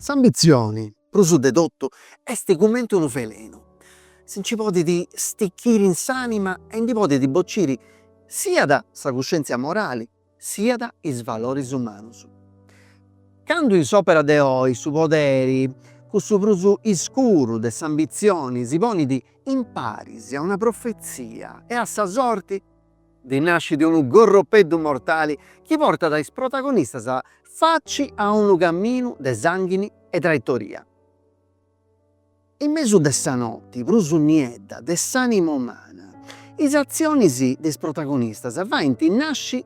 S'ambizioni, prusu dedottu, est comente unu velenu. Si nci podet sticchire in s'anima e ndi podet boccire siat sa cuscenzia morali, siat is valoris umanus. Candu in s'opera de oe su poderi, cussu prus iscuru de s'ambizioni, si ponet in parisi a una profezia e a sa sorti, di nascere unu gorropeddu mortali chi portat is protagonistas facci a unu camminu de sanguini e traittoria. In mesu de sa notte, prus niedda de s'anima umana, is azionis de is protagonistas faint nasci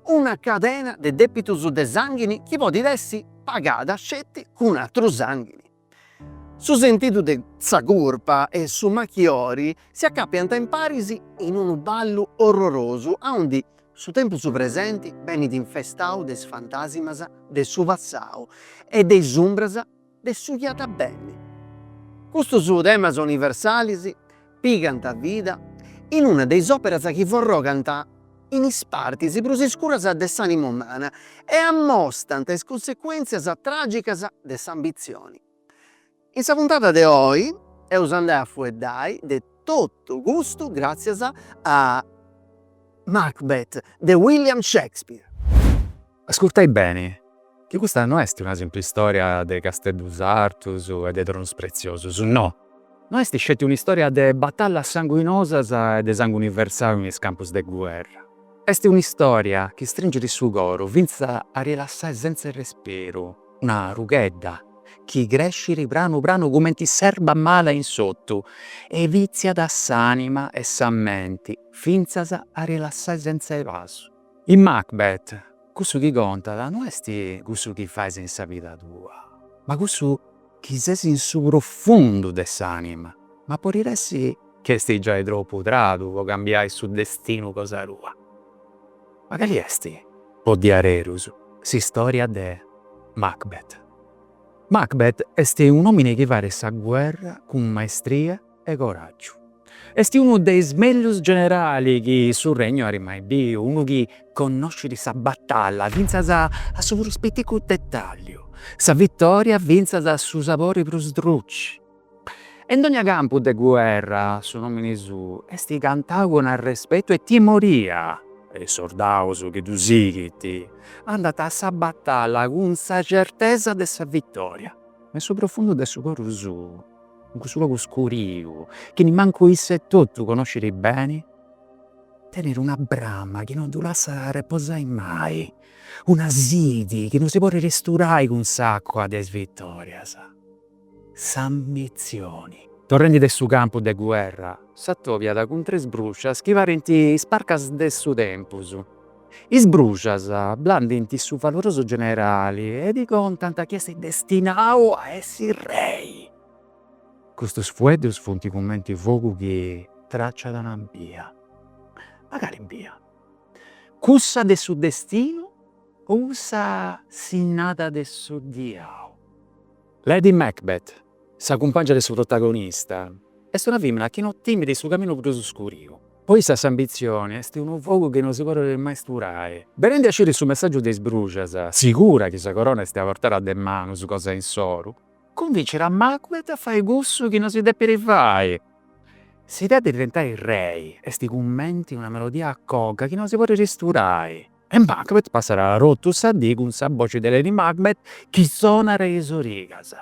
una cadena de depitus de sanguini chi podet essi pagada sceti cun atru sanguini. Su sentidu de sa curpa e su macchiori si accappiant in parisi in unu ballu orrorosu, aonde su tempus presenti benit infestadu de is fantasimas de su passau e de is umbras de su chi at benni. Custus temas universalis pigant vida in una de is operas chi forrogant in is partis prus iscuras de s'anima umana e ammostant is consequenzias tragicas de s'ambizioni. In sa puntata de oe eus andadu a fueddai de totu custu gratias a Macbeth de William Shakespeare. Ascoltai bene, che questa non est una semplice storia de casteddus artus e de tronus preziosus, no. No est sceti un'istoria de battallas sanguinosas e de sangue universale in is campus de guerra. Est un'istoria chi stringit su coro finza a rilassare senza respiro, una rughedda chi cresciri pranu pranu comenti serba mala in sotto e vizia da s'anima e s'ammenti finzas a rilassare senza passo. In Macbeth, cussu chi contat non est cussu chi fais in sa vita tua, ma cussu chi ses in su profundu de s'anima, ma poriresti che esti già troppo tradu po cambiare su destinu cosa rua. Ma cali esti? Podiarerus, s'istoria de Macbeth. Macbeth est un omine chi faret sa guerra cun maestria e coraggio. Est unu de is mellus generali chi su regno arit mai biu, unu chi connoscit sa battalla finzas a su prus piticu dettagliu, sa vittoria finzas a su sapore prus druci. E in ogni campu de guerra, su nomine su, est cantau con rispetto e timoria. E sordaus chi tu sighiti, andat a sa battalla cun sa certesa de sa vittoria. E su profundo de su coru su, in su logu scuriu, chi ni mancu isse tutto conoscere bene, tenere una brama chi non tu lassa reposare mai, una sidi chi non si può risturare con s'acqua de vittorias. S'ambizioni. Torrendi de su campu de guerra, s'attoviat cun tres brucias chi parent is parcas de su tempus. Is brucias blandint su valoroso generali e di contant chi est destinau a essi rei. Custus fueddus funt commenti fogu chi tracciat una bia. Magari bia. Cussa de su destinu o cussa sinnata de su diau. Lady Macbeth, sa cumpagna de su protagonista, est una femina chi non timide su camino prus scuriu. Poi sa s'ambizione est unu fogu chi non si podet mai sturare. Berendi a scire su messaggio de is brucias, sicura chi sa corona est a portare a de manus cosa in soru, convincere a Macbeth a fare cussu chi non si deppi fare. S'idea di diventare rei est commenti una melodia a coca chi non si può risturare. E Macbeth passerà rottus a dì con sa voce de Lady Macbeth chi suona re sorigas.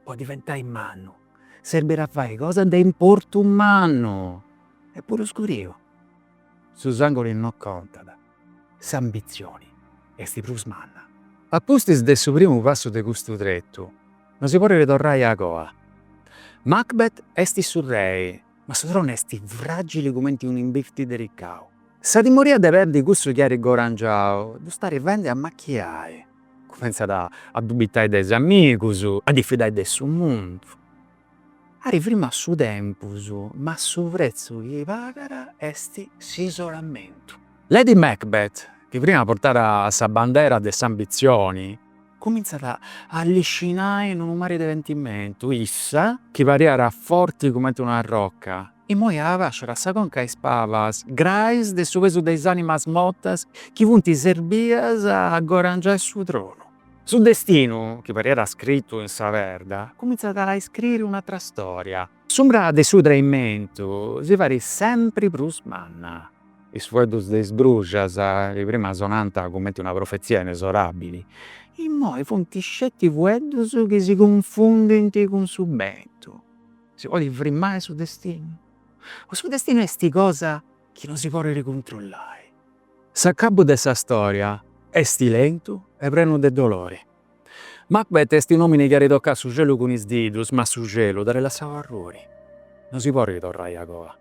Può diventare mannu, servirà a fare cosa de importo umano. È pure scuriu. Su sangoli non contat. S'ambizioni est prus manna. A pustis de su primu passu de custu trettu, non si può ritornare a coa. Macbeth est su rei, ma su trono est fragile comenti un imbifti de riccau. Sa timoria de perdi cussu chi arit gorangiau, du stare vende a macchiare. Cominciat a dubitare de s'amicus, a diffidare de su mundu. Ari prima a su tempus, ma su prezzu chi pagara est s'isolamentu. Lady Macbeth, chi prima portara sa bandera de s'ambizioni, cominciat a liscinare in un mare de ventimento. Issa, chi pariara forti come una rocca, e moi a vasciara sa conca is pavas, grais de su pesu de is animas mottas, chi funti serbias a gorangiare su trono. Sul destino, che era scritto in Saverda, cominciata a scrivere un'altra storia. Sombra de suo traimento, si pare sempre Bruce Manna. I fuegos de sbrucias, che prima sonanta come una profezia inesorabile. E moi fontiscetti fuegos che si confondenti con su vento. Si può frimmare sul destino? O sul destino è sti cosa che non si può ricontrollare. S'accabo dessa storia è sti lento e preno de dolore. Macbeth è sti nomine che ritocca su cielo con is didus, ma su cielo da rilassava errori. Non si può ritornare a coa.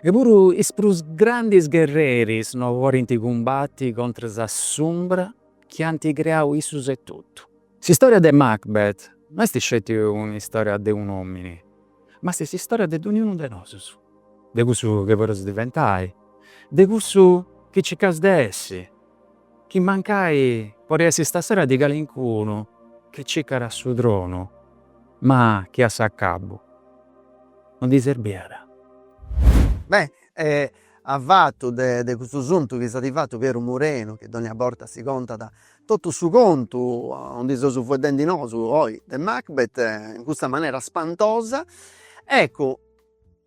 Eppure is prus grandis guerreris non vorinti combatti contro sa sombra che hanno creato issus e tutto. Si storia de Macbeth non è scetti una storia de un uomini, ma è storia de ognuno de nosus. De questo che vorrei diventare, de questo che ci cas de essi. Chi mancai può essere stasera di galincuno che ci cara sul trono, ma che a s'accabo non ti serviera. Beh, a fatto de questo sunto che è stato fatto Piero Mureno, che ogni volta si conta da tutto su conto, un diso su fuedendo nosu, poi de Macbeth, in questa maniera spantosa. Ecco,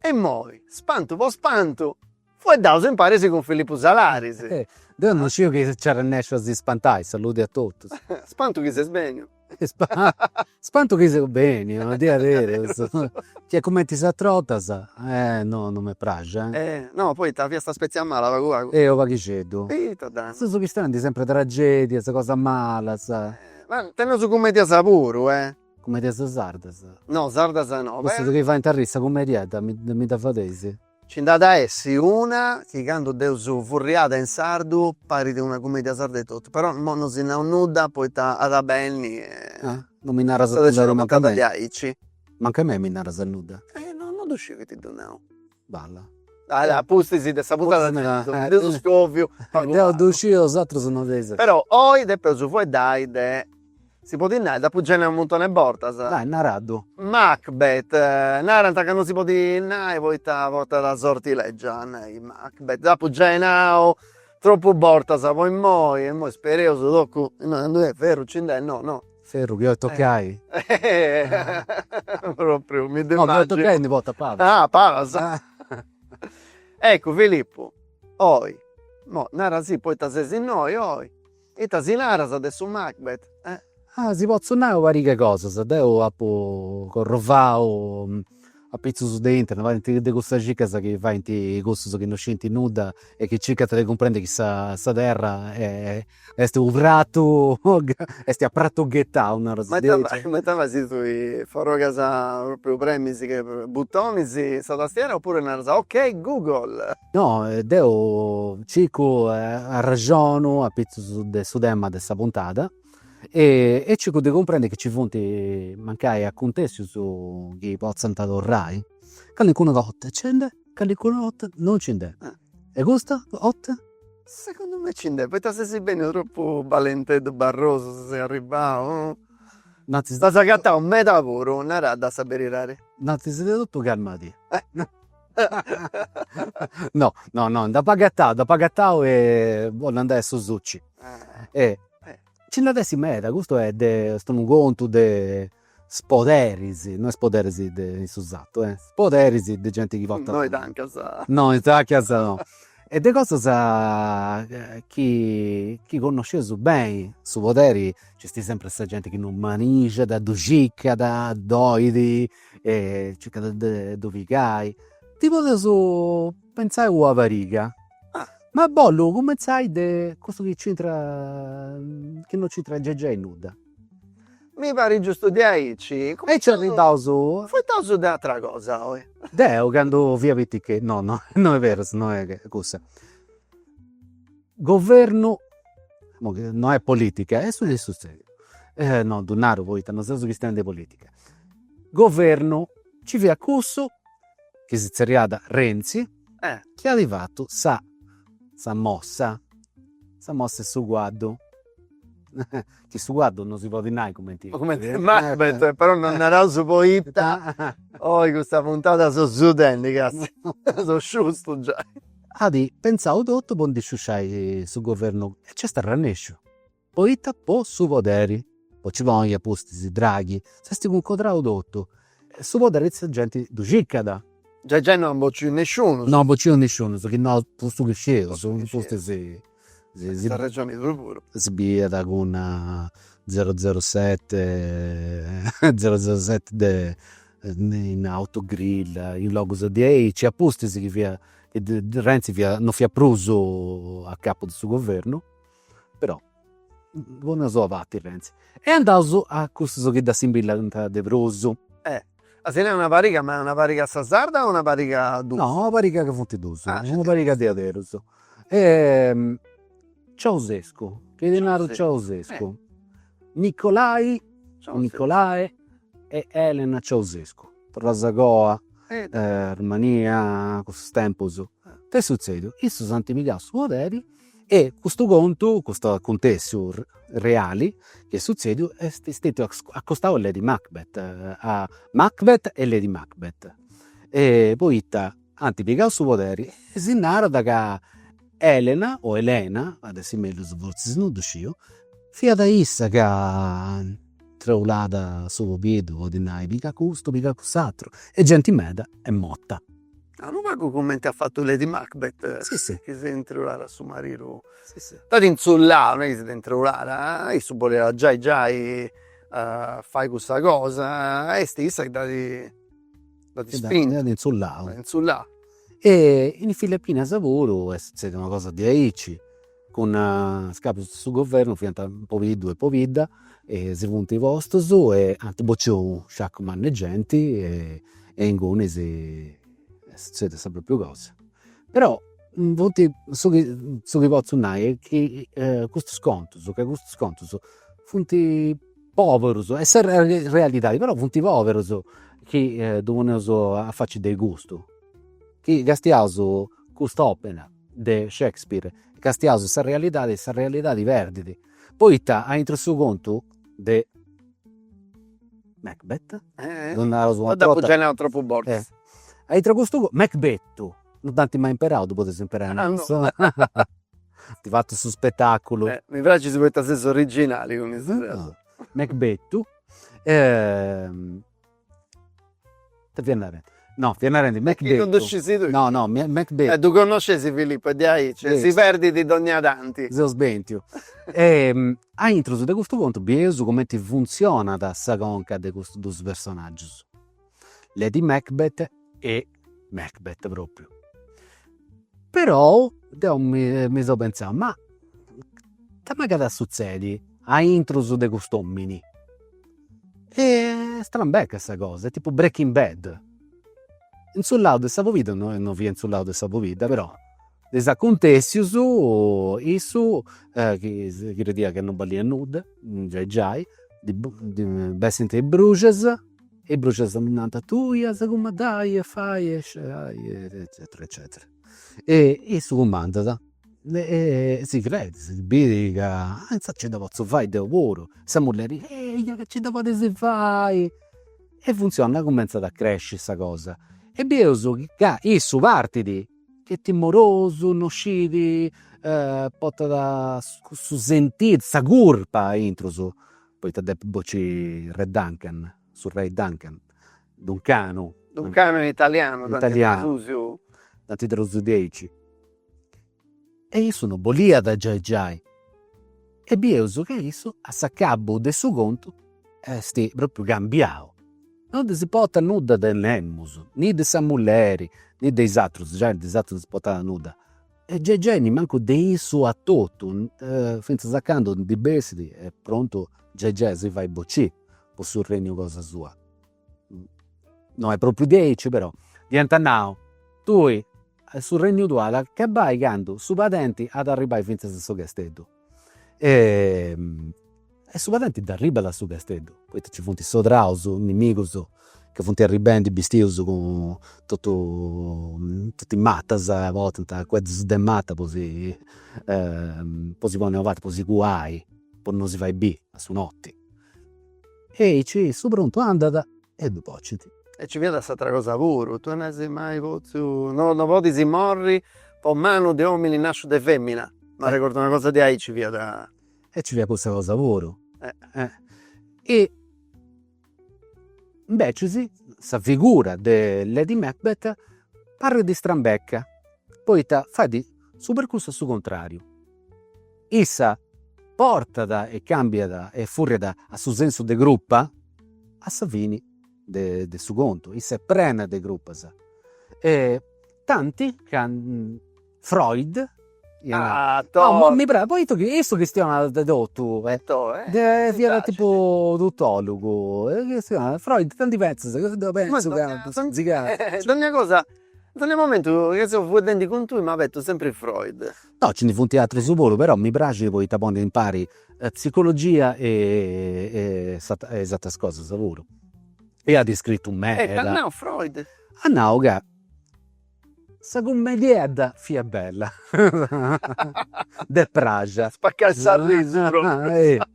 e moi, spanto po' spanto, fueddaus in paresi con Filippo Salaris. Io non so che c'era nescio di spantare, saluti a tutti. Spanto che si sbegno. Spanto che sei bene, non ti avere. Cioè, come ti sa trotas? No, non mi piace. No, poi la fiesta speciale mala, va. Io va che cedo. Dan. Sono che stanno sempre tragedie, queste cose male, Ma tenno su commedia sapuro, come ti sa sardas. No, sardas no. Questo che fa in tarrissa commediata, mi da fadesi. Ci da essi una che quando Deus furriata in sardo pari di una commedia sarda e tutto, però non si nuda poi ad Abelni non mi narra manca dagli aici. Manca a me mi narra nuda. Non uscì che ti do no. Balla. La pustisi de saputata de scovio. Devo uscire os altri sono dese. Però oi de peso fu dai de si può dire da pugene un montone bortas. Dai, narado. Macbeth, naranta che non si può dire, poi porta la sortileggia, Macbeth, da pugene troppo bortas, poi e moi spereo su tocco, non è vero, no. Ferro, che io toccai. Proprio, mi No, che io toccai ne volta Ah, pausa. Ecco, Filippo, oi, nara sì, poi ta sei noi, oi, e ta si naras adesso Macbeth, Si possono varie cose, se devo corrovare a pezzo su internet, di questa cicca che fa in corso che non senti nuda e che cerca di comprendere che sta terra è un prato, è un prato ghettao, una cosa ma te tu farò casa proprio premisi che buttonisi sta tastiera oppure una cosa, ok Google. No, devo cerco a ragiono a pezzo su tema dessa puntata. E cerco di comprendere che ci fonti mancare a contesti su chi possa tornare. Qualcuno cotta accende, qualcuno cotta non accende. E questa cotta? Secondo me accende, poi te sei bene troppo valentedo barroso se sei arrivato. Sta sagatta un metavoro, non era da sapere. Non ti siete tutto calmati. No, da pagattao e voglio andare su Zucci. Ci andassi meta, questo è un conto di spoderisi, non è spoderisi di Susato, spoderisi di gente che vota. Noi da a casa. No, a casa no. E de cose sa chi conosce su bene, su poteri, c'è sempre questa gente che non manisce, da ducicca, da doidi, e cerca da dovicai. Tipo adesso pensare a variga. Ma bollo, come sai de questo che c'entra che non c'entra GG nuda? Mi pare giusto di aici. E ci arrivavo su. Fai tauso di altra cosa, oi. Deo, quando via vedi che no, non è vero, non è cosa. Governo, non è politica, è sul serio. No, Dunaro, voi, non so che stiamo di politica. Governo, ci vi accuso, che si seriada Renzi, che è arrivato, sa mossa è su guardo. Che su guardo non si può dire come ti. Macbeth, però non era su poita. Oh, questa puntata sono sudendo, cazzo. Sono giusto già. Pensavo tutto, poi disciusciai sul governo e c'è sta rannescio. Poita po su poderi. poi ci voglio posti draghi, sesti con codrao dotto. Su podere essere gente du ciccada. Già non bocci nessuno. No, poi c'è nessuno, che no, posto che scego, Posto sono che posti scego. si Sta ragione pure. si bieda con 007 007 in autogrill in logos di ehi c'è apposti che via che Renzi non fi appruso a capo del suo governo, però buona sua fatti Renzi e andato a questo che da simbilla de proso. Ma se ne è una pariga, ma è una pariga sassarda o una pariga dura? No, una pariga che fonte d'uso, Ah, una pariga di adesso. Ceausescu, che denaro Ceausescu. Nicolai, Nicolae e Elena Ceausescu. Trasagoa, Romania, questo tempo. Che succede? Questo Sant'Emilio su poderi e questo conto, questo contesto reali che succede è stato accostato a Lady Macbeth, a Macbeth e Lady Macbeth. E poi antipiegao su poderi e si narra da Elena o Elena, adesso meglio forse non uscito, fia da issa che ha traulata su piede o di nai, pica questo, pica quest'altro, e gente meda è morta. Non vago come ti ha fatto Lady Macbeth, Sì. che si è introllata su marito. Sì. Stati insullare, non è che si è introllata, io voleva già fai questa cosa, e stessa che dati spinta. Insullare. E in Filippine lavoro è succede una cosa di aici, con scapo sul governo, fianta un po' di due povida, e si punti vostro su, e antiboccio sciacco maneggianti, e in gone si succede sempre più cose. Però, su che posso dire che questo sconto, funti poveri, è realtà, però funti poveri che devono a farci del gusto. Che gastiamo quest'opera di Shakespeare, gastiamo questa realtà di Verdi. Poi ha intro suo conto di Macbeth, non ha dopo già ne ho troppo bordo. Hai tra questo Macbeth, non tanti mai imparato, potete imparare. No. Ti fatto su spettacolo. Mi piace su questo senso originale come no. Macbeth. No, Fianarenti, Macbeth. Non scesi tu? No, Macbeth. Tu conosci Filippo di Aice, si perdi di Donna Danti. Se ho sbentio. Ha introdotto da questo conto, bieso come ti funziona da sagonca di questi due personaggi. Lady Macbeth e Macbeth proprio. Però, mi sto pensando, ma che succede? Ha introdotto di questo uomini. E strambecca questa cosa, è tipo Breaking Bad. In sul lato di questa vita, non vi è in sul lato di questa vita, però desacontessi su che credia che non ballia nuda, già, di besente Bruges, e Bruges nanta tuia, come dai, fai, eccetera, eccetera. E su comandata. Si crede, si bidica, ci da posso fare del lavoro, siamo lì, che ci da potete fare? E funziona, comincia a crescere questa cosa. E bioso che isso partiti, che timoroso, non scidi, porta da su sentire, sa curpa intruso, poi ti devi bocci Red Duncan, su Ray Duncan, Duncano in italiano, tanti trosu 10. E io sono bolia da già. E bioso che isso a saccabo del suo conto sti proprio cambiato. Non si porta nuda del Nemmus, né di Samulleri, né dei altri, già dei altri si porta nuda. E già manco di isso a tutto, finché saccando di bestia è pronto, già si va a bocci, può sul regno cosa sua. Non è proprio 10 però, diventa now, tu sul regno tuo, che vai quando su patenti ad arrivare finché si so castello. E su patenti da arriba da su castello, poi ci funti sodrauso, nemicoso, che funti arribendi bistioso con tutti mattas a volte, quasi de matta, così pone avanti, così guai, poi non si va B, su notti. E ci su pronto andata e dopo pociti. E ci viene da questa cosa pure, tu non sei mai non voti si morri, poi mano di uomini nasce di femmina, ma ricordo una cosa di Aici via da... E ci viene questa cosa pure. E invece sì, sa figura di Lady Macbeth parla di strambecca, poi fa di su percorso su contrario. Issa porta da e cambia da e furia da a su senso de gruppa a sa fini de su conto. Issa prena de gruppa sa. E tanti che Freud mi bravo, poi tu che esso che stiamo da dotto, era tipo tuttologo, Freud tanti pezzi, cosa penso che Ogni cosa, nel momento che sono vedendo con tu, mi ha detto sempre Freud. no, ce ne fu un teatro su volo, però mi piace poi tapone impari psicologia e esatta cosa, savuro. E ha descritto un me. No, Freud. Ah no, che sa commedietta fia bella. De Pragia. Spacca il sorriso proprio.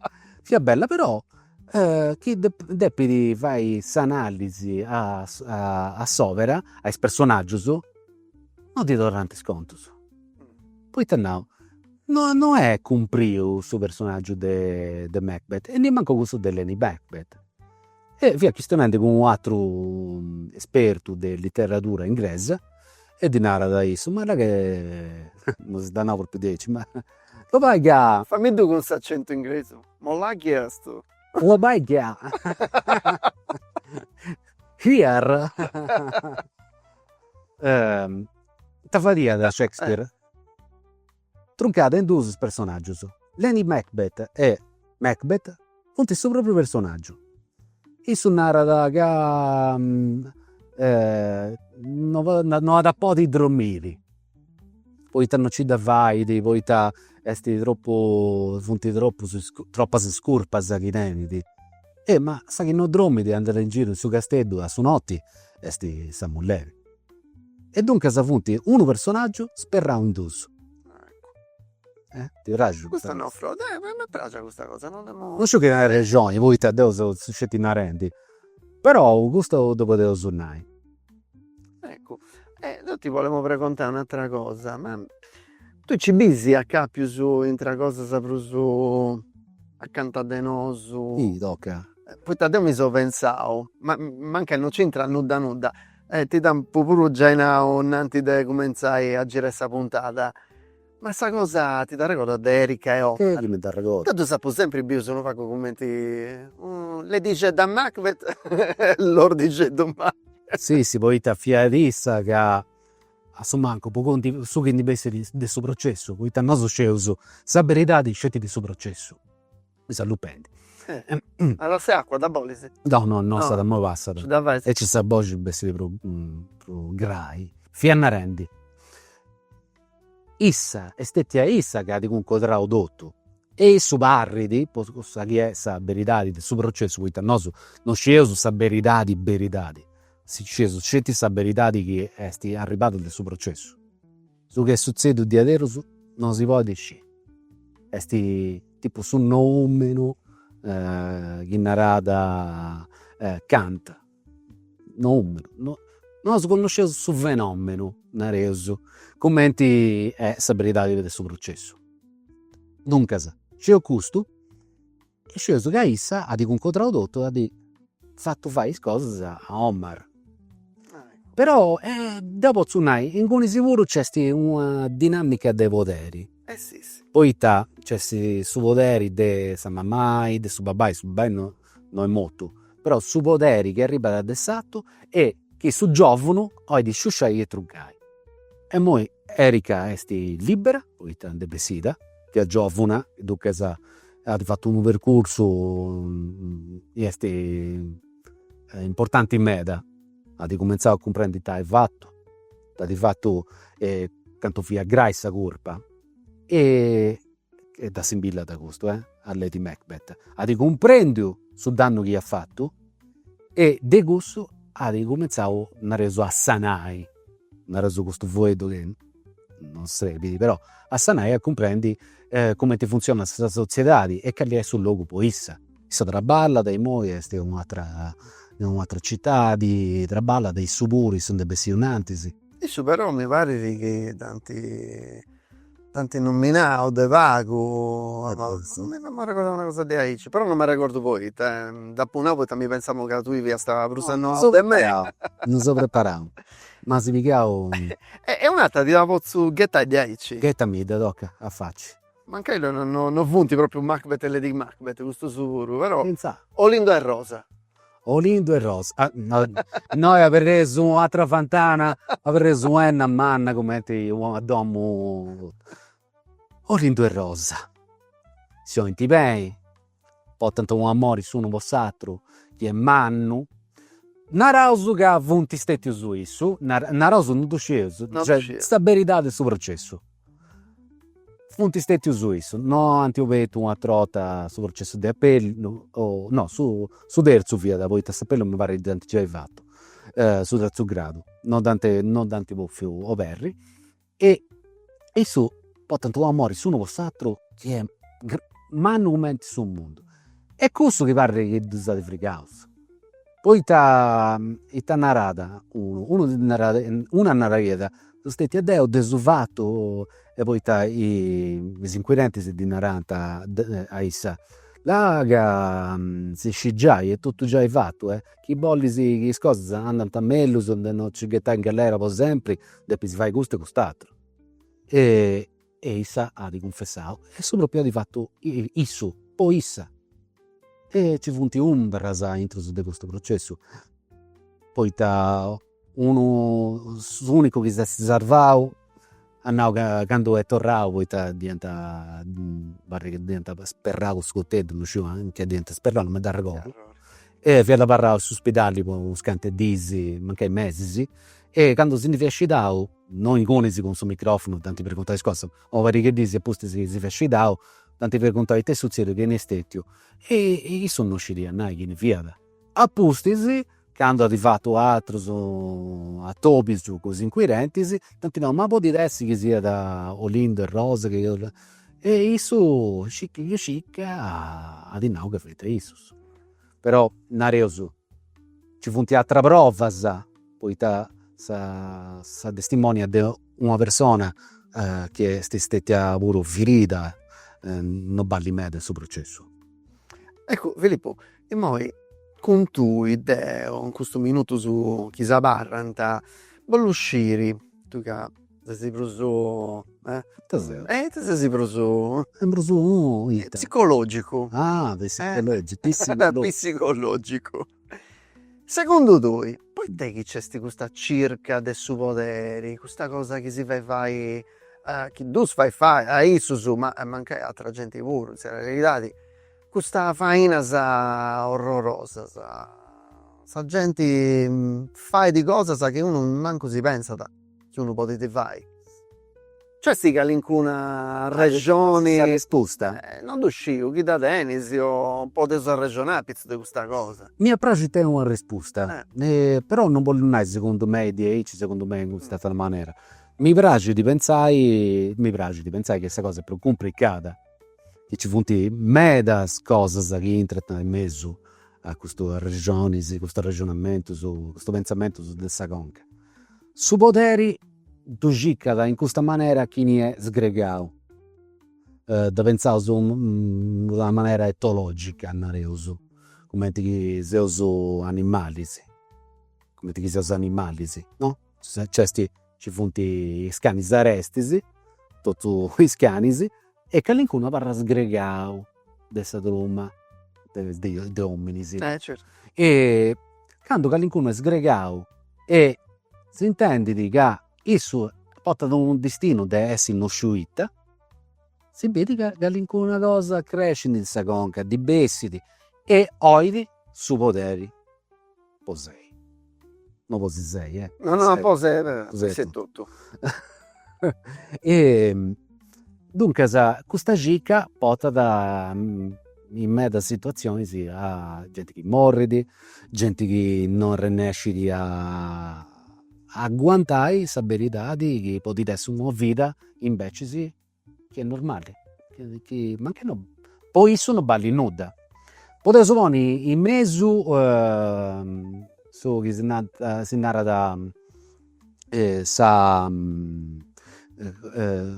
Fia bella, però chi deppi fai s'analisi a sovera, ai personaggi, non ti do tanti sconti. Poi no, non è compriu su personaggio de Macbeth e neanche questo di Lady Macbeth. E via questionando con un altro esperto di letteratura inglese e di narra isso, ma che non si danno proprio 10, ma lo vai che Fammi tu con questo accento inglese. Ma l'ha chiesto. lo vai che here Tavaria da Shakespeare truncata in due personaggi. Lady Macbeth e Macbeth sono il suo proprio personaggio. Isso narra che non ha da po' di dormire. Poi non ci da vai, poi esti troppo troppa scurpa che teniti. Ma sa che non dormi di andare in giro su castello a su notti, esti samulleri. E dunque sa funti uno personaggio sperrà un dus. Ti piace? Questa no, Freud. Mi piace questa cosa. Non so che è una regione, voi te sono scetti inerenti. Però questo dopo devo suonare. Ecco, io ti volevo precontare un'altra cosa, ma tu ci bisi a capio su intra cosa sapru su accanto a denosu. Sì, tocca. Poi te mi sono pensato, ma manca non c'entra nuda. Ti dà un po' pure già innanti di cominciare a girare questa puntata. Ma sta cosa ti dà ricordo di Erika e Omar? Che mi dà ricordo? Tanto sapevo sempre più se non fa commenti. Le dice da Macbeth, loro dice da Macbeth. Sì, poi ti affiarissa che a manco poco su che ne del suo processo, poi ti non sceso, sa verità di scetti del suo processo. Mi sa lupendi. Allora sei acqua da bolisi? No, sta da mo passa. E ci sta voce bessi pro grai. Fiannarendi. Issa, estetia issa che ha di un quadrato dotto. E su parridi, sa chi è sa verità del suo processo, poi non sceso sa verità di verità. Si sceso, scetti sa verità di chi è arrivato del suo processo. Su che succede di adesso non si può dire. Esti tipo su nomeno chi narrata canta. Nomeno. Non si conosce su fenomeno, nareso. Commenti sa verità del suo processo. Dunque, c'è questo e sceso che issa ha di un contraddotto ha di fatto fare cose a Omar. Però dopo Tsunai in cui sicuro c'è una dinamica dei poteri. Sì. Poi c'è su poteri de sa mamma, de su babà, non è molto, però su poteri che arriva da desatto e che su giovano ho di sciusciai e truccai. E poi Erika è libera, poi de besida, che è giovana, dunque ha fatto un percorso importante in meda. Ha cominciato a comprendere il fatto, ha fatto canto via graissa colpa e da simbilla da questo, a Lady Macbeth. Ha comprendere sul danno che ha fatto e de gusto ha cominciato a reso a sanai, ha reso questo voedo che non serve, però a sanai a comprendi come ti funziona questa società e che è sul luogo poi issa traballa dai moi è un'altra città di traballa dei suburri sono dei bessionanti. Isso però mi pare che tanti tanti nominati, De Vago, Adesso. non mi ricordo una cosa di Aici, però non mi ricordo poi, da Punavo mi pensavo che tu via stava brusando So da me. preparavo, non so preparavo. Ma si picchiavo, E un'altra ti davo su Ghetta di Aici. che mi da tocca a facci. Ma anche io non funti proprio Macbeth e Lady Macbeth, questo sicuro, però Pensa, Olindo e Rosa. Olindo e Rosa. Ah, no, noi avremmo preso un'altra fantana, avremmo preso una manna come ti a domo. Olindo e Rosa. Senti bene, poi tanto un amore su uno vostro, che è mannu. Narauso che ha vunti stetti su isso, narauso non dusceso, Non cioè dusceso. sta verità del suo processo. Funti stetti su isso, no antioveto una trota sul processo di appello, o no, su terzo via da poi appello mi pare di già fatto, su terzo grado, non dante boffi o verri, e su, poi tanto amore su uno vostro che è manumenti sul mondo. E questo che pare che è stato fricaus. Poi t'ha narrata una narrata sono stati a Deo desuvato e poi i inquirenti di narrata a issa là si scigiai e tutto già è fatto chi bolli si cose andano a Mellus non ci getta in galera per sempre dopo si fai gusto e quest'altro e issa ha riconfessato e sono proprio di fatto isso poi issa e ci funti umbras intro di questo processo poi uno unico che si è salvato quando è tornato poi diventa sperrato scotteto non so anche diventa sperrato non mi dà ricordo e vi ha parlato su ospedali con scante disi manca i mesi e quando si è uscito non inconisi con il suo microfono tanti per contare cose o vari che disi apposta si è uscito tanti per contare te succede che ne stetio e sono usciti a noi che ne fiada appostisi quando è arrivato altro a Tobi su così inquirenti tanti no ma può dire che sia da Olindo e Rosa che io e isso scicca a di che fate isso però nareoso ci funti altra prova poi sa testimonia di una persona che è stata pure ferita non balli me del suo processo. Ecco Filippo, e poi con tu ideo in questo minuto su chissà barranta voglio uscire tu che sei preso te sei preso psicologico psicologico secondo voi poi te che c'è questa circa del suo potere questa cosa che si fai che tu fai a Isusu ma manca altra gente pure in realtà questa faina orrorosa sa gente fai di cosa che uno manco si pensa che uno potete fare cioè sì che all'incuna regione risposta non uscivo chi da tennis o un po' di ragionare di questa cosa mi piace te una risposta però non voglio andare secondo me secondo me in questa maniera mi piace di pensare che questa cosa è più complicata che ci funti medas cose che entrano in mezzo a questo regione, questo ragionamento, questo pensamento su dessa conca. Su poteri tu giccata in questa maniera chi ne è sgregato da pensare su una maniera etologica nareuso come ti si uso animali come ti si usa animali no? Cioè ci funti scani arrestisi tutti i scani e che l'incuno parla sgregato dessa tromba di uomini certo. e quando l'incuno è sgregato e si intende che isso porta ad un destino di essere inosciuita si vede che l'incuno una cosa cresce in questa conca di bessiti e oidi su poteri posei non posi sei no posei tutto e dunque questa gica porta da in mezzo situazioni a gente che morre, gente che non riesce a agguantare la verità che può essere una vita invece che è normale, ma anche no. Poi sono balli nuda. Potete supporre in mezzo che si narra da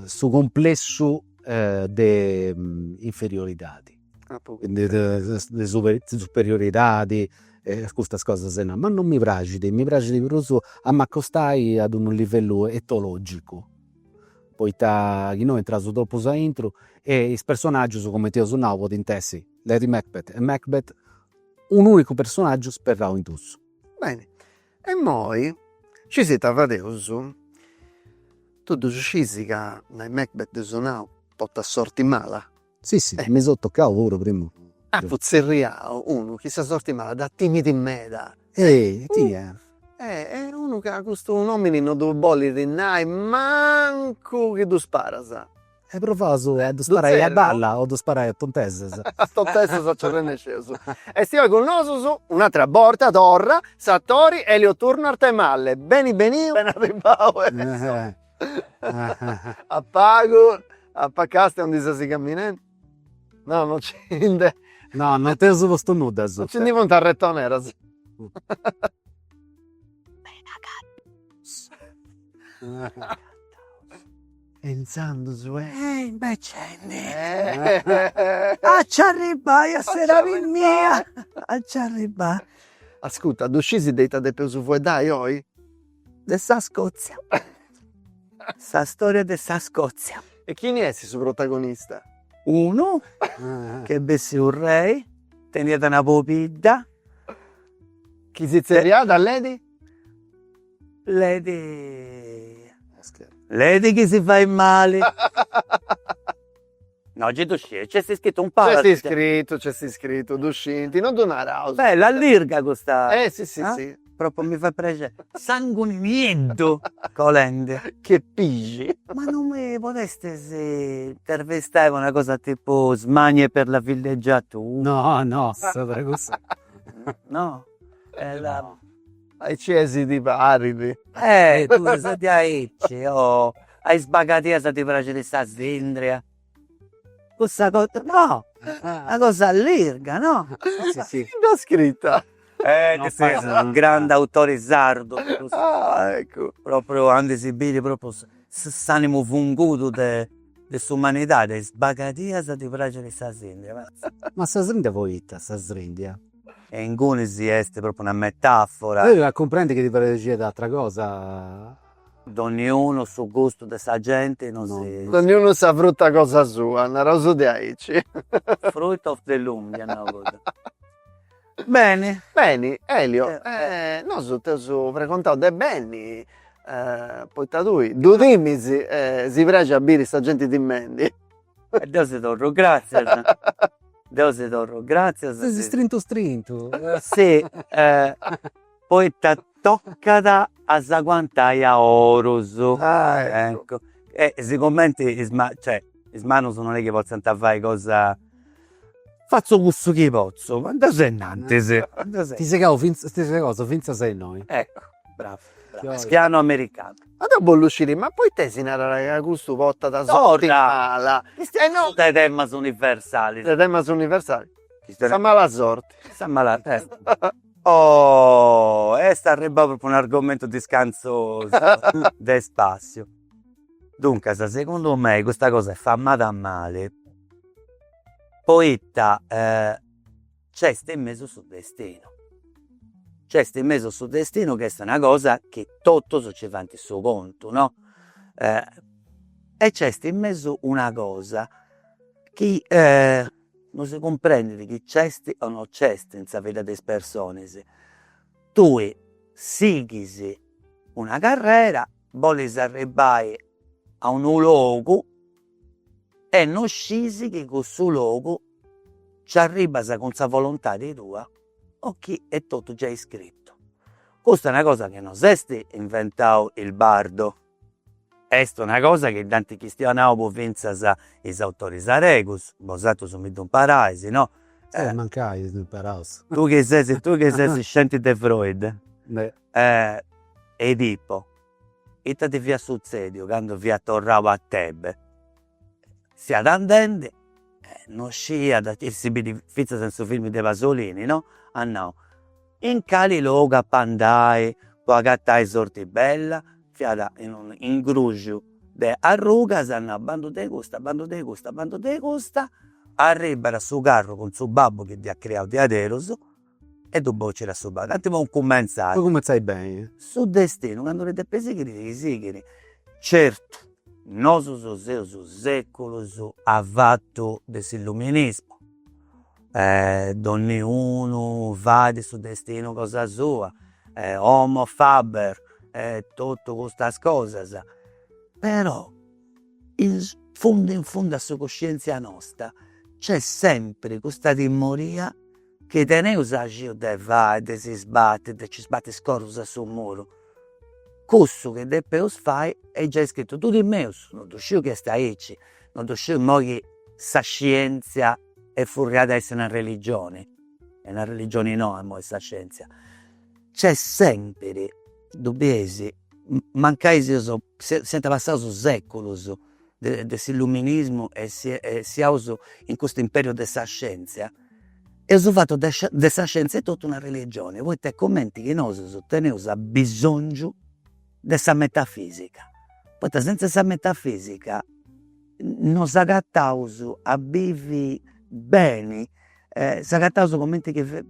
su complesso de inferioridadi. Quindi de superioridadi, custas cosas, ma non mi prascit prus a m'accostai ad un livellu etologicu, poita chi noi entraus troppus a intru e is personaggius, come ti os nau, podint essi Lady Macbeth e Macbeth, un unicu personaggiu sperrau in tussu. Bene, e moi ci siete avadeus. Tu dus scisi ca nai Macbeth de sonau porta sorti mala. Sì, mi so toccau puru prima. Puzzerriau, unu chi sa sorti mala, da timidi in meda. Chi è? È uno che ha questo nomini non dove bolli rinnai, manco che tu sparas. E provasu a sparai a zero? balla o sparai a tonteses. A sto testo so ci rende sceso. E stiamo con nosus un'altra borta torra, Sartori, Elio Turno, Artemalle. Beni, ben arrivau. Appago, appacaste un disasi camminante. No, non ci inde. No, non te su posto nudas. Non ci andiamo un tarrettone eras. Pensando su Invece ci arribai a serare mia, ci arribai. Ascolta, tu scisi deita de peu su vuedai oi? De sa Scozia. Sa storia de sa Scozia. E chi ne è su protagonista? Uno che bessi un re, tenieta una popidda, Chi si zerria da Lady? Lady che si fa in male. No, c'è scritto un C'è paragone. scritto, Duscinti, non donare. Bella, all'irga questa. Sì, Eh? Proprio mi fa piacere. Sanguinamiento, colende. Che pigi. Ma non mi potreste se intervistare una cosa tipo smanie per la villeggiatura? No, sopra così. No? È la... Ai cesi di aridi. Tu sei di Aicci, oh. Hai sbagati a ti piace di sta Sindria. Questa cosa, no, una cosa all'irga, no? Sì. L'ho scritta. Che sei un grande autore sardo, Ecco. proprio anche esibire proprio s'animo funguto dell'umanità, di sbagatia se ti piace di sta Sindria. Ma sa srindia poita, sa srindia. E in Gunisi è proprio una metafora. Poi comprendi che ti piace d'altra cosa. Ognuno sul gusto della gente non No. si... Ognuno sa frutta cosa sua, una rosa di Aici. Fruit of the loom, hanno avuto. Bene. Bene, Elio, Eh. noi ti ho frequentato da Benny, poi da lui, due dimmi si piace a bere sta gente di Mendi. E Dio si torno, grazie. Dio si torno, grazie. Sei strinto. Sì, poi ti toccata a zaguantai a Oroso. Ecco. Ecco. E sicuramente is manus non è che possono fare cosa... Faccio gusto che posso, ma da sei nante, Ti segavo finza sei noi. Ecco, bravo. Spiano americano. Ma dopo l'uscire, ma poi te si narra che questo porta da sorti mala. No, Dai temi universali. dei temi universali. Sta Sa mala sorte. malata. Oh, sta arriva proprio un argomento discanzoso del spazio. Dunque, secondo me questa cosa è fammata male. Poeta c'è in mezzo sul destino. C'è in mezzo sul destino che è una cosa che tutto ci fa il suo conto, no? E c'è in mezzo una cosa che non si comprende di chi c'è o non c'è nella vita delle persone. Tu sighi una carriera, vuoi arrivare a un luogo e non scisi che questo luogo ci arriva con la volontà di tua o chi è tutto già iscritto. Questa è una cosa che non si è inventato il bardo, è una cosa che tanti cristiani può vincere gli autori saregus, basato su un paraisi, no? Mancai di paraus. Tu che sei scienti di Freud, Edipo, e ti via succedio quando vi attorrava a Tebe. Si attendente, non scia da si vede fizza senza film di Pasolini, no? Ah no. In cali luogo a Pandai, poi a gattai sorti bella, fiada in un ingrugio de arrugas, a bando de custa, arribano a su carro con su babbo che vi ha creato di aderos e tu bocci a su babbo. Tanti non cominciare. Poi come stai bene? Su destino, quando le deppe sighi, certo, nosus seus seculos avvatto dell'illuminismo. Ognuno va di su destino cosa sua, homo faber, tutte queste cose. Però, in fondo a sua coscienza nostra, c'è sempre questa timoria che teneus agio de va, de si sbatte, de ci sbatte scorus sul muro. Questo che depeus fare è già scritto tutto in meus, non riuscivo che sta aici, non riuscivo che sa scienza è furriata a essere una religione. È una religione no, è questa scienza. C'è sempre, dobbiesi, mancaisi, siete passati secoli dell'illuminismo e siamo in questo imperio della scienza. E ho fatto della scienza è tutta una religione. Voi te commenti che noi teniamo bisogno della metafisica. Poi senza questa metafisica non si agattano a vivere bene, si agattano come che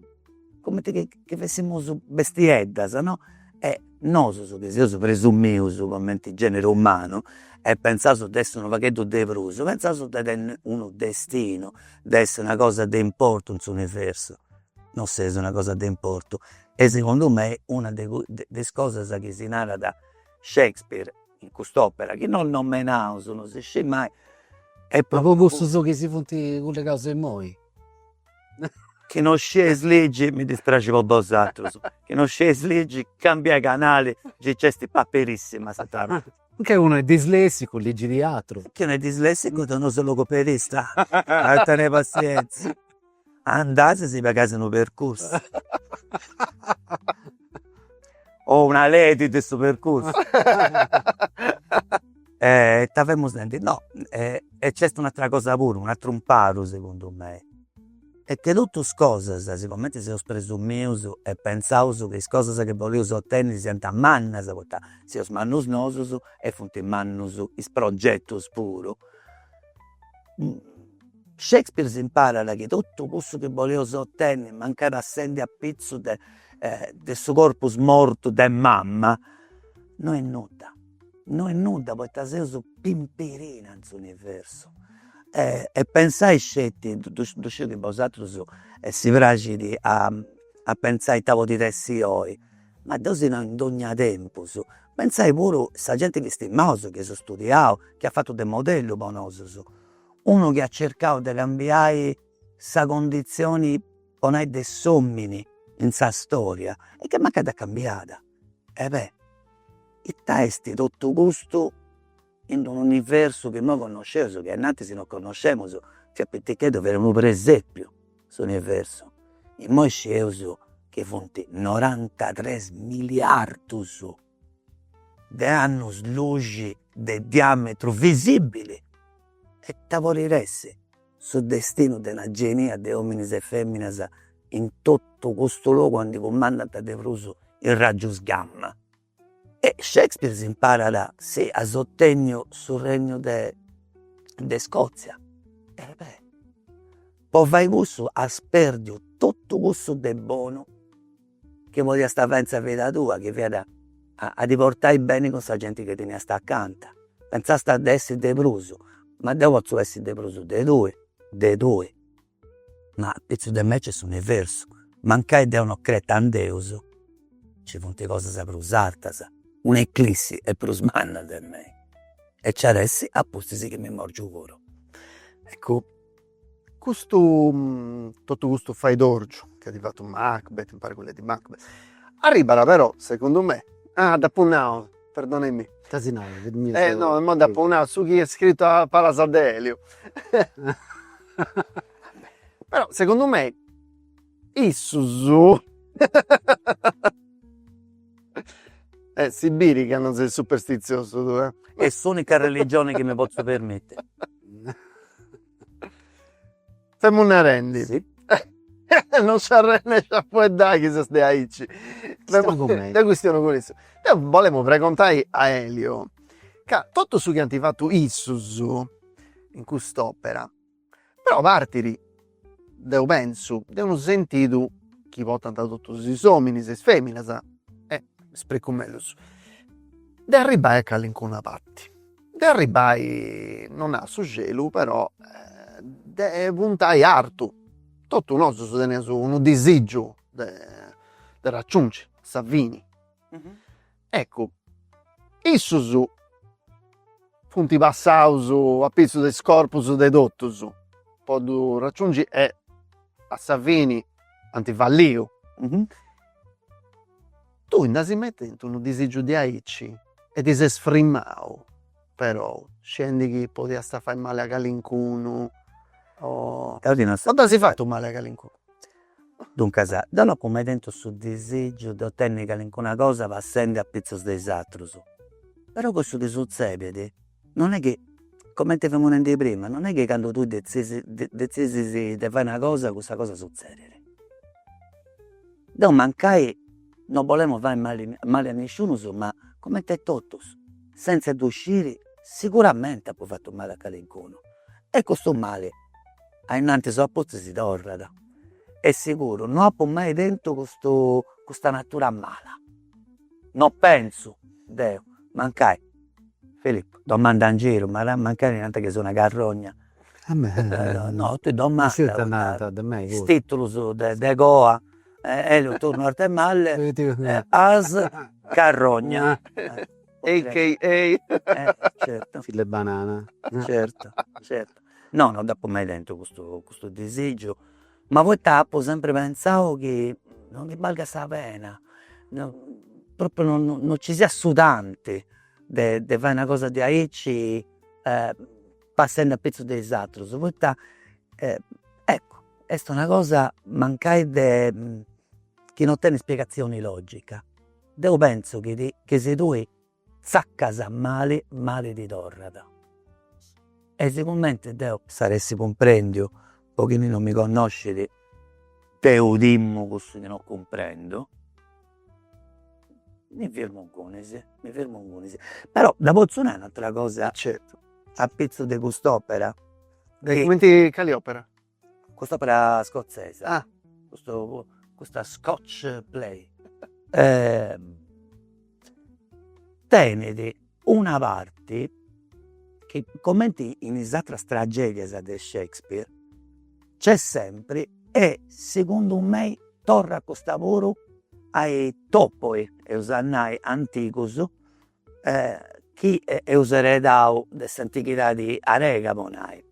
fossimo bestieddas, no? E noi, che siamo presumius come genere umano, e pensato di essere un vaghetto devruso, pensato di avere un destino, di essere una cosa di importo nell'universo. Non sei una cosa di importo. E secondo me una delle cose che si narra da Shakespeare in quest'opera, che non nominavo, non si dice mai, è Ma proprio con questo che si funti con le cose noi. che non scesi leggi, mi dispiace con vosaltro, che non scesi leggi, cambia canale, c'è questi paperissima, Che uno è dislessico, leggi di altro. che non è dislessico, non sono logopedista, tenere pazienza. Andate se pagate un percorso. O una lei di questo percorso. T'avevamo sentito, no, e c'è un'altra cosa pure, un altro imparo secondo me. È che tutte le cose, sicuramente se ho preso mio e pensavo che le cose che volevo ottenere siano a mannas, se ho mannus nosus e fonte mannus i progetti puro. Shakespeare si impara che tutto questo che volevo ottenere, mancare assente a pezzo del suo corpo morto da mamma, non è nulla. Non è nulla, perché sei pimperina nell'universo. E pensai scetti, che vosaltro si piace a pensare ai tavoli di tessioi, ma dosi in ogni tempo. Pensai pure a gente che stimato, che sono studiato, che ha fatto del modello bonoso. Uno che ha cercato di cambiare questa condizione con dei sommini in sa storia e che manca da cambiata. E beh, i testi tutto gusto in un universo che noi conosciamo, che annanzi se non conosciamo, cioè perché dovremmo per esempio questo universo. E noi sceso che fonti 93 miliardi di anni luce di diametro visibile e lavoriresse sul destino della genia di uomini e femmine in tutto questo luogo quando comandano il raggio gamma. E Shakespeare si impara da se a sostegno sul regno de Scozia. E beh, poi fai questo a sperdio tutto questo de buono che voglio stare pensa vita tua, che veda a riportare bene con questa gente che te ne sta accanto. Pensasti ad essere debruso, ma devo essere debruso dei due. Ma a pezzo di me c'è l'universo, mancai de uno creta andeus, ci sono cose per usartas. Un'eclissi è più smanna di me. E ci adesso apposta sì che mi morgio coro. Ecco, tutto questo fai d'orgio, che è arrivato Macbeth, impara quelle di Macbeth, arriva però, secondo me, da Punao, perdonami. Tasinale, No, ma da Punao, su chi è scritto a Palasadelio. Però, secondo me, Isuzu... Sibirica non sei superstizioso tu, eh? È l'unica religione che mi posso permettere. Fammi una rendi. Sì. Non si arrende, ci può dare che si stia aici. Stiamo con me. Da questione con questo. Volevamo precontare a Elio Ca tutto su che hanno fatto issus in quest'opera, però partiri, io penso, de un sentido chi votano da tutti i uomini e femmine, sprecumellus, de arrivare a calincuna patti. De arrivare non a su cielo, però de puntai artu. Tutto nostro su tenia su un desigio de raggiungere Savini. Ecco, issus funti passaus a pizzo de scorpus de tottus. Podu raggiungere a Savini antivallio. Tu indasi mettendo un desigio di aici e ti sei sfrimmao, però scendi che potia sta fare male a calincuno o quando si fa tu male a calincuno? Dunque, da non come dentro sul desigio di ottenere qualcuna cosa va sempre a pizzos dei altri. Però questo ti succede, non è che, come ti avevamo detto prima, non è che quando tu decisi di fare una cosa, questa cosa succede. Non mancai, non volevamo fare male a nessuno, ma come te tutti, senza uscire, sicuramente può fatto male a qualcuno. E questo male, a innanzi soppozzi si torna. È sicuro, non ho mai dentro questa natura mala. Non penso, Deo, mancai. Filippo, domanda in giro, ma mancai niente che sono una carrogna. A me, No, tu domanda. sì, è nata da me. Titolo de Goa, Elio torno a te male, as carrogna. A.k.a. Certo, File banana. certo. No, non dopo mai dentro questo desigio, ma poi tappo sempre pensavo che non mi valga sta pena, proprio non ci sia sudante di fare una cosa di aici passando a pezzo dei altri. Ecco, è una cosa mancai che non tiene spiegazione logica. Io penso che se tu zaccasa male di torrada. E sicuramente Deo saresti comprendo, pochino non mi conoscete, te udimmo questo che non comprendo. Mi fermo un conese. Però da Bolsonaro è un'altra cosa, Certo. a pezzo di quest'opera. Dai commenti Caliopera. Quest'opera scozzese. Ah. Questa Scotch Play. Tenete una parte che commenti in altre tragedie di Shakespeare c'è sempre e secondo me torna a questo lavoro ai topoi e usannai anticos che useredau delle antichità di Arega monai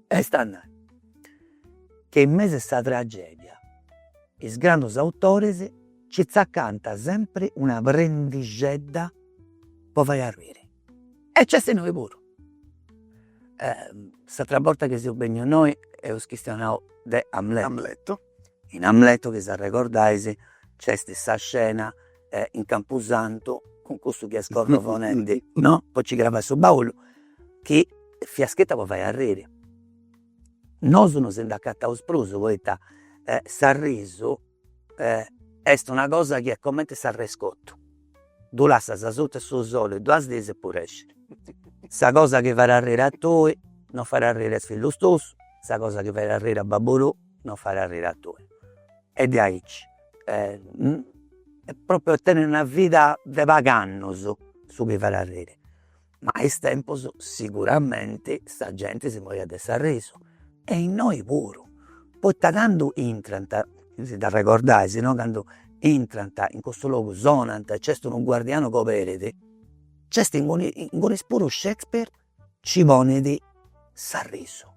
e stannai che in mezzo a questa tragedia i grandi autori ci accanta sempre una prendigedda per fare arrivare. E c'è se noi pure. S'altra volta che si obbegno noi è lo schistionao di Amleto. In Amleto, che si ricordaisi, c'è questa scena in Camposanto con questo che è scorrofonente, no? Poi ci grava su baullo, che fiaschetta può fare arrivare. Noi sono sempre accattato spruso, poi s'arriso è una cosa che è come te s'arrescotto. Tu lascia sotto sul sole, tu has dese pure esci. Sa cosa che farà arrivare a te, non farà arrivare a figlio stesso, sa cosa che farà arrivare a Babbolò, non farà arrivare a te. E di aici. È proprio tenere una vita de vagannos su che farà arrivare. Ma è tempo sicuramente sta gente si muore adesso arreso. E in noi pure. Poi quando entranta, si da ricordare, no? Quando entranta in questo luogo sonanta, c'è un guardiano coperete, c'è in puro Shakespeare ci pone di sorriso.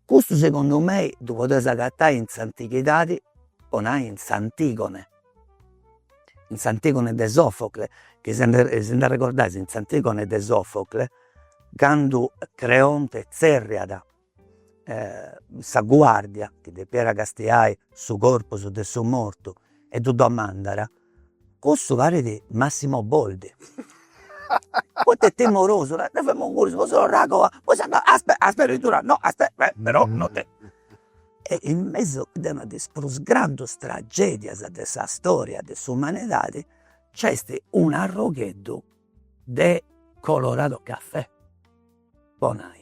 Questo secondo me tu potessi agattare in antichità o in Antigone. In Antigone di Sofocle, che se ne ricordate, in Antigone di Sofocle, quando Creonte zerriada sa guardia che de Piera Castiai su corpo su del suo morto e tu domandara questo pare di Massimo Boldi quanto è timoroso ne famo un curso solo rago aspetta no aspetta però no te e in mezzo di una grandi tragedie di questa storia della umanità c'è un arroghetto de Colorado Caffè. Bonai.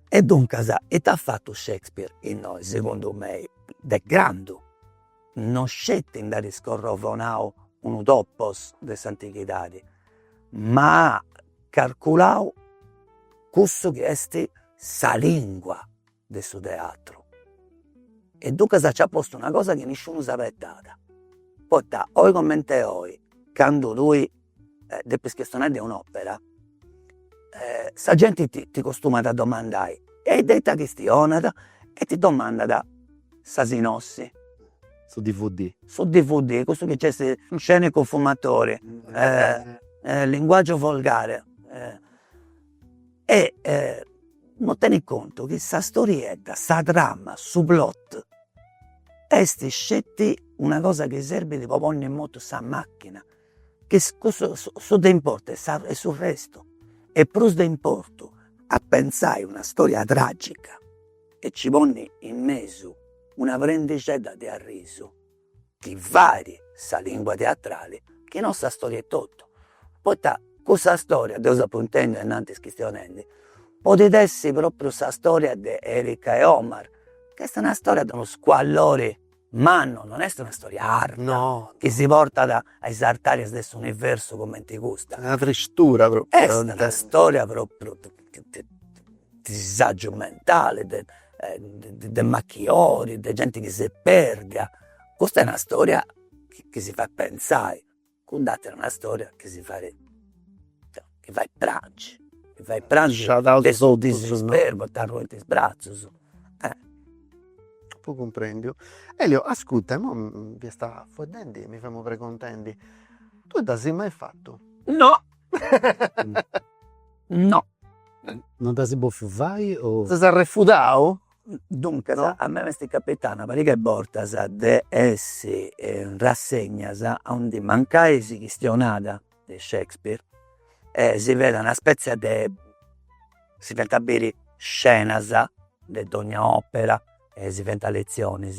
E dunque, e t'ha fatto Shakespeare in noi, secondo me, de grande. Non scette in dare scorrovonao un topos de s'antichitadi, ma calcolao questo che è sa lingua del suo teatro. E dunque ci ha posto una cosa che nessuno sapeva. Poi, oi commente oi, quando lui, dopo che suonare un'opera, sa gente ti costuma da domandare, e detta questione, e ti domanda da sa sinossi. Su DVD. Su DVD, questo che c'è scene con fumatori, linguaggio volgare. Non tieni conto che questa storietta, questa trama, su plot, è scetti una cosa che serve di proprio in moto questa macchina, che su da importo è sul resto, e più da importo a pensare una storia tragica e ci pone in mezzo una vrendicella di arriso che vari sa lingua teatrale che nostra storia è tutto. Poi questa storia, Deus puntendo e nanti schizionenti, potete essere proprio questa storia di Erika e Omar, che è una storia di uno squallore manno, non è una storia arda, No, che si porta a esaltare questo universo come ti gusta. una frestura proprio. È una storia proprio di disagio mentale, di macchiori, di gente che si perde. Questa è una storia che si fa pensare. Condate è una storia che si fa che vai pranci. Che vai pranci del disespero, ti arruenti il braccio. Poi comprendo. Elio, ascolta, mo vi sta fottendo, mi famo precontenti. Tu da sei mai fatto? No! No! Non ti si può più vai o... Si è refutato? Dunque, No? a me questi capitano, perché porta di essere rassegna onde mancare si questionata di Shakespeare, si vede una specie di, si vede bere scena di ogni opera, si vede lezioni,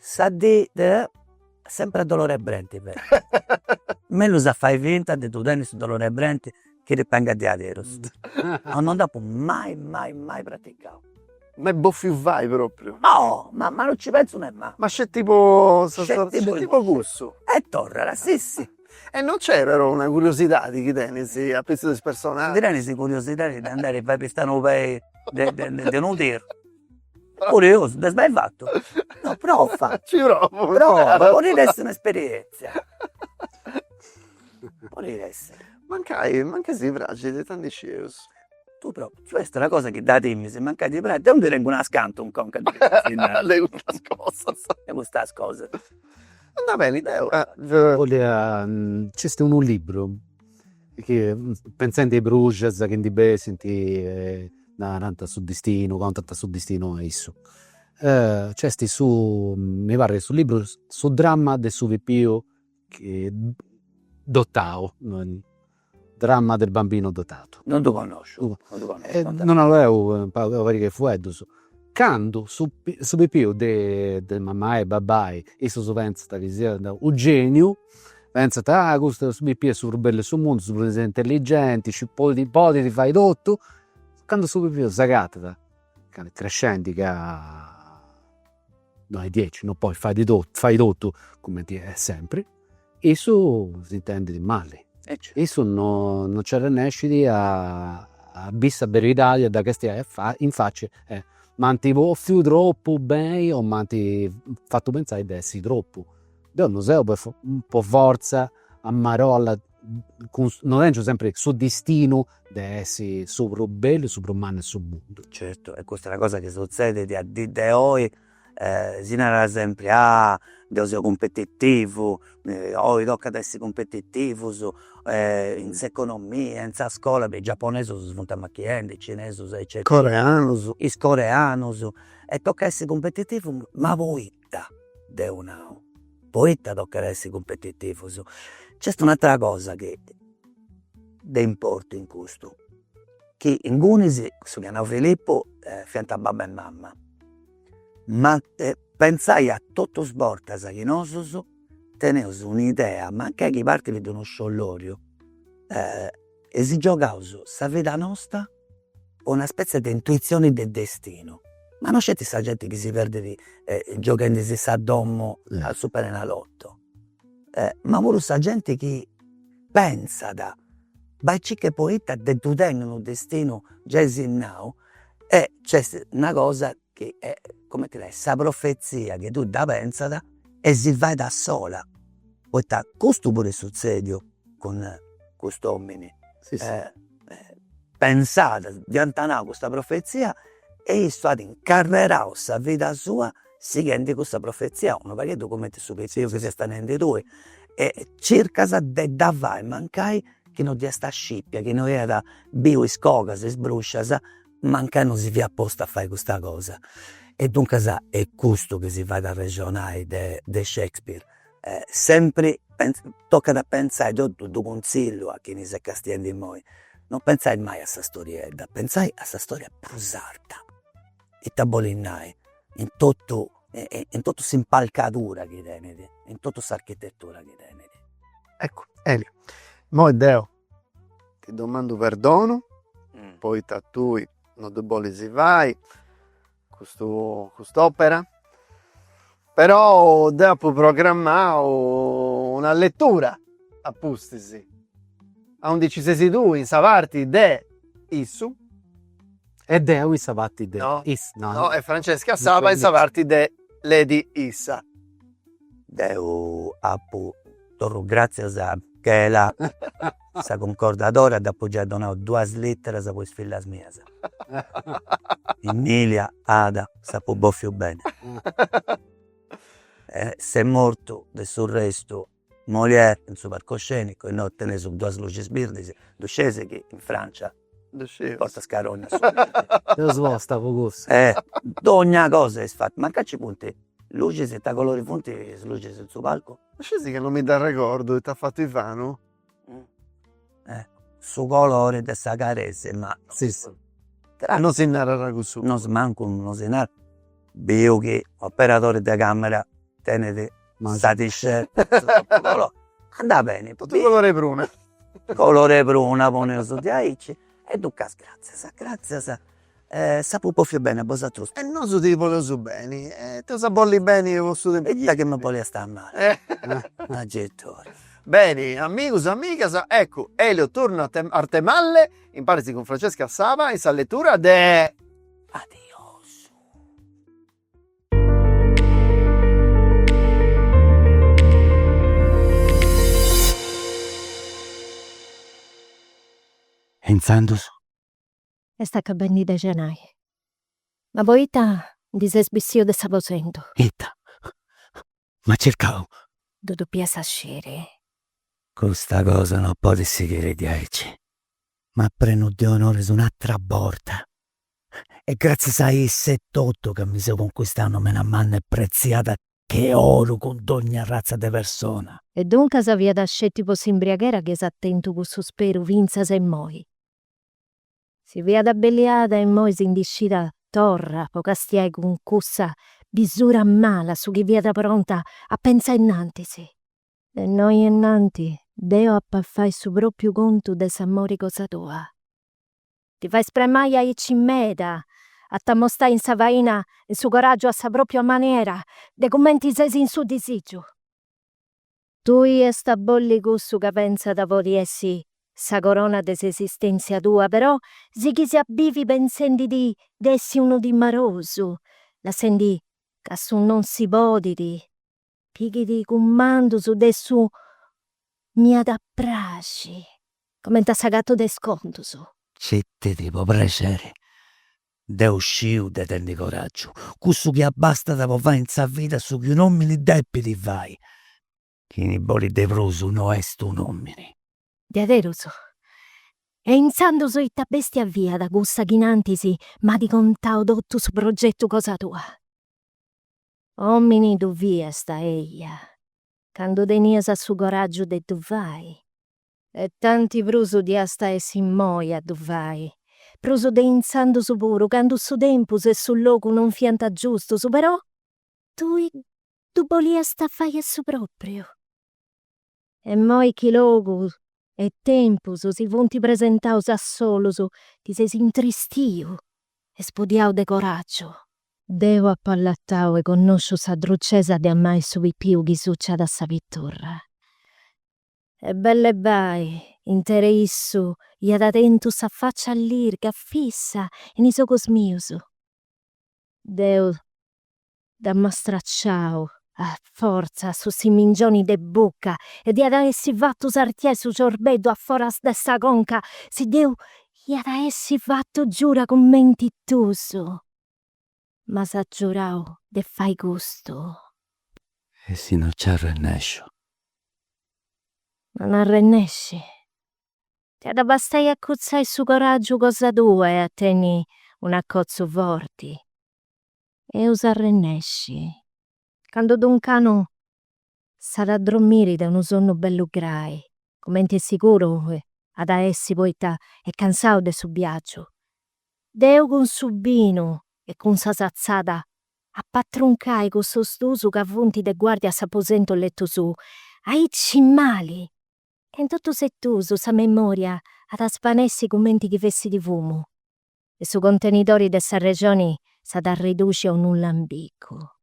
sa di sempre dolore brenti, me lo sa fai vinta di tu dani su dolore brenti che dipende di aderos. Non dopo mai praticato. Ma è boffi vai proprio. No, ma non ci penso nemmeno. Ma c'è tipo... C'è tipo gusto. E torna, sì. E non c'era una curiosità di chi tenesi a pezzo di personaggio. Direi di curiosità di andare a fare pistano per di non dire. Curioso, ti hai fatto? No, prova. Ci provo. Prova, può essere un'esperienza. Può essere. Manca si fragili, tanti sceus. Tu proprio, questa è una cosa che da dimmi, se manca di prendere, non ti tengo una scanto un conca di Le questa cosa. questa cosa. Una bella idea. C'è un libro che pensando ai Bruges che in di senti nanta sul destino, quanto sul destino è isso. C'è su, mi pare sul libro sul dramma del suo vipio che dottao, dramma del bambino dotato. Non ti conosco. Non avevo pare che fu Edus. Quando su pipio de mamma e babai e su pensa da visione Eugenio pensa questo su pipio è super bello sul mondo, super intelligenti, ci podi di fai tutto. Quando su pipio sagata crescenti che non è 10, non poi fai tutto come ti è sempre. E su si intende di male. E su non c'era nesciti a vista per l'Italia da che stia in faccia manti più troppo bene o manti fatto pensare di essere troppo. Io non so un po' forza a marolla non è sempre il suo destino di essere sopra bello, sopra umano e sul mondo. Certo, e questa è una cosa che succede di oggi, si narra sempre, devo essere competitivo, oggi tocca essere competitivo, in economia, in scuola, i giapponesi si svoltano macchiendo, i cinesi, eccetera. Coreanos. I coreanos, e tocca essere competitivo, ma poeta, poeta tocca essere competitivo. C'è un'altra cosa che è importante in questo, che in Gunisi, su chiama Filippo, fianco a babà e mamma, ma pensai a tutto sbortas che noi teniamo un'idea, ma anche che parte di uno scioll'orio, e si gioca sa vita nostra una specie di intuizione del destino. Ma non c'è questa gente che si perde giocando sa domo al Superenalotto. Ma pure sa gente che pensa da vai che poeta de tu tengono un destino già now e c'è una cosa che è come ti sa profezia che tu da pensa e si va da sola. Poeta questo pure succede con questo uomo. Sì, sì. Pensata di antanare questa profezia e è stato incarnerato la vita sua seguendo questa profezia. Uno perché documenti su pensiero che si sta nende due e cerca di davare mancai che non ti sta scippia, che non era bio e scoga, si sbruscia, mancai non si via apposta a fare questa cosa. E dunque è questo che si va da ragionare di Shakespeare. Sempre tocca da pensare, do consiglio a chi ne si castiende in noi. Non pensai mai a questa storiella, pensai a questa storia prosarda e tabolinai in tutto questa impalcatura che tenete, in tutta questa architettura che tenete. Ecco, Elio, mo Deo, ti domando perdono, poi tu non deboli si vai, quest'opera, però dopo programmare una lettura, appustisi. A 11 sesi tu in savarti de Issu. E Deo i savati de No, Is, no, e Francesca Saba in savarti de Lady Issa. Deu appu torro grazie a che la sa concordadora dopo già donato 2 lettere a queste figlie mie. Emilia, Ada, sapo boffio bene. Se è morto del suo resto moglie in suo palcoscenico e notte ne su 2 luci sbirdi, scese che in Francia porta scarogna su. Deo svosta con questo. Ogni cosa è fatta, ma ci punti luci se ta colori punti luci sul suo palco. Scesi che non mi dà ricordo che ti ha fatto Ivano? Su colore di sta carezza, ma Sì, sì. Non si narra così. non si manco non si narra. Vedo che operatore di camera tenete satisfetto. Andà bene. Tutto colore bruno. Colore bruna, pone su di aici. E tu grazie, sa poffio bene a vosatrus. E non so ti voglio su bene. Te sa bolli bene questo tempo. E già che mi vuole stare male. Aggettore. Bene, amigos, amigas, ecco, Elio torna a Temalle, imparati con Francesca Saba in sa lettura de... Adios. Enzandos. E sta acabando di cenare. Ma poi ti sei sbissio di saposento. Etta. Ma cercavo. Tu dobbiamo sascere. Questa cosa non può seguire di aici. Ma prendo di onore su un'altra volta. E grazie a esse tutto che mi si conquistano una manna preziata che oro con ogni razza di persona. E dunque se via da scetti posso imbriaghera che sa attento con sospero vinza se moi. Si via da belliata e moi si indiscita torra, po castiai con cussa bisura mala su chi via da pronta a pensare innantisi. E noi innanti Deo a paffai su proprio conto de s'amore cosa tua. Ti fai spremai a meda, a t'ammostare in savaina il suo coraggio a sa propria maniera, de commenti sesi in suo disagio. Tu e sta bolli gusto che pensa da essi sa corona des'esistenza tua, però si chi si abbivi pensando di dessi uno di maroso, la senti che su non si poditi, pighi di comando su dessu mi da praci, come t'ha sagato de sconto su. C'è te tipo piacere. De usciu de tendi coraggio. Questo che abbasta da fare in sa vita su che un uomini debiti vai. Chi ne vuole de proso non è sto un uomini. De aderuso. E insando su itta bestia via da gusta chinantisi, ma di contao dotto su progetto cosa tua. Omini tu via sta eia. Quando tenias a su coraggio de tu vai. E tanti pruso di asta e si moia tu vai. Pruso de insando su puro, quando su tempo se sul loco non fianta giusto su, però tu volia sta fai su proprio. E moi chi loco E tempus si funti presentaus a solusu, ti sei intristiu e spodiau de coraggio. Deu appallattau e conosciu sa druccesa de ammai su pipiu chi succia da sa vitturra. E belle bai, intere issu, iat atentu sa faccia lirga, fissa, in is ocus miusu. Deu d'ammastracciau, a forza, su si mingioni de bucca, e iat essi vattu sartiè su ciorbeddu a foras de sa conca, si Deu iat essi fattu giura commenti tusu. Ma s'ha giurau de fai gustu. E si non ci arrennescio. Non arrennesci. Ti ad abbastai a cuzzai su coraggio cosa tua e a tenni un accozzo forti. E us arrennesci. Quando Duncano s'ad addormiri de un sonno bellu grai, commenti è sicuro ad a essi poita è cansau de su viaggio. Deu con su binu e con sa sazzada a pattroncai con so stusu ca funti de guardia s'aposento letto su, a icci mali. E in tutto settusu sa memoria ad aspanessi commenti chi fessi di fumo. E su contenitori de sa regioni s'ad riduci a un lambico.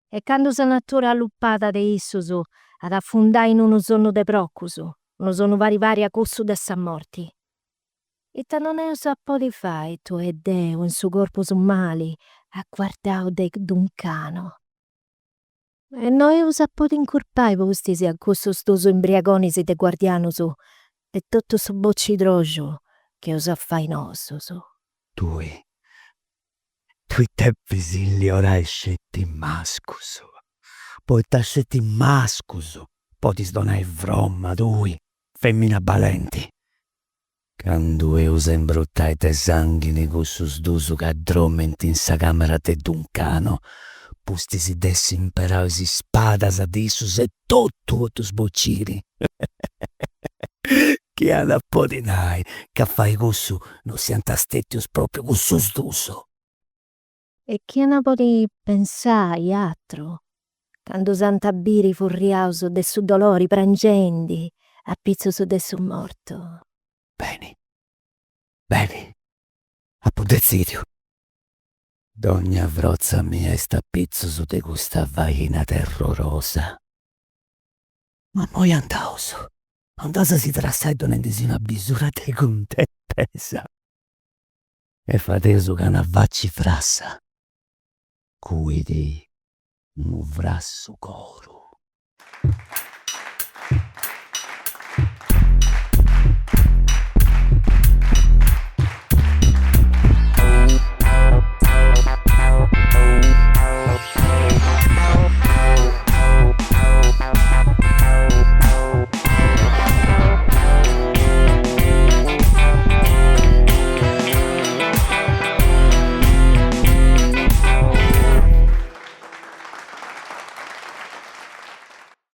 E quando sa natura alluppata de issusu ad affundai in unu sonno de proccusu, unu sonno vari a cussu de sa morti. Itta non è a po' di fai tu e Deu in su corpo su mali a guardau de Duncano. E noi us a po' di incurpai postisi a cussu stusu imbriagonisi de guardianusu e tutto su bocci drojo che us affai nosusu. Tui te visili ora escetti mascusu. Poi t'ascetti mascusu. Potis donai vromma, tui, femmina balenti. Quando eu sembruttai te sanguini cussus dusu ca addormenti in sa camera de Duncano, pustisi dessi imperau si spadas ad issus e tutto otus bociri. Chi ad appodinai, ca fai cussu non siant astettius proprio cussus dusu. E chi ne podi pensai altro? Quando s'antabiri furriausu de su dolori prangendi a pizzusu de su morto. Beni, appundezidio. Dogna vrozza mia est a pizzusu de custa vagina terrorosa. Ma moi andausu si trassai donendisi una bisura de contentesa. E fatesu ca na vacci frassa. Cuidi un vrassu coru.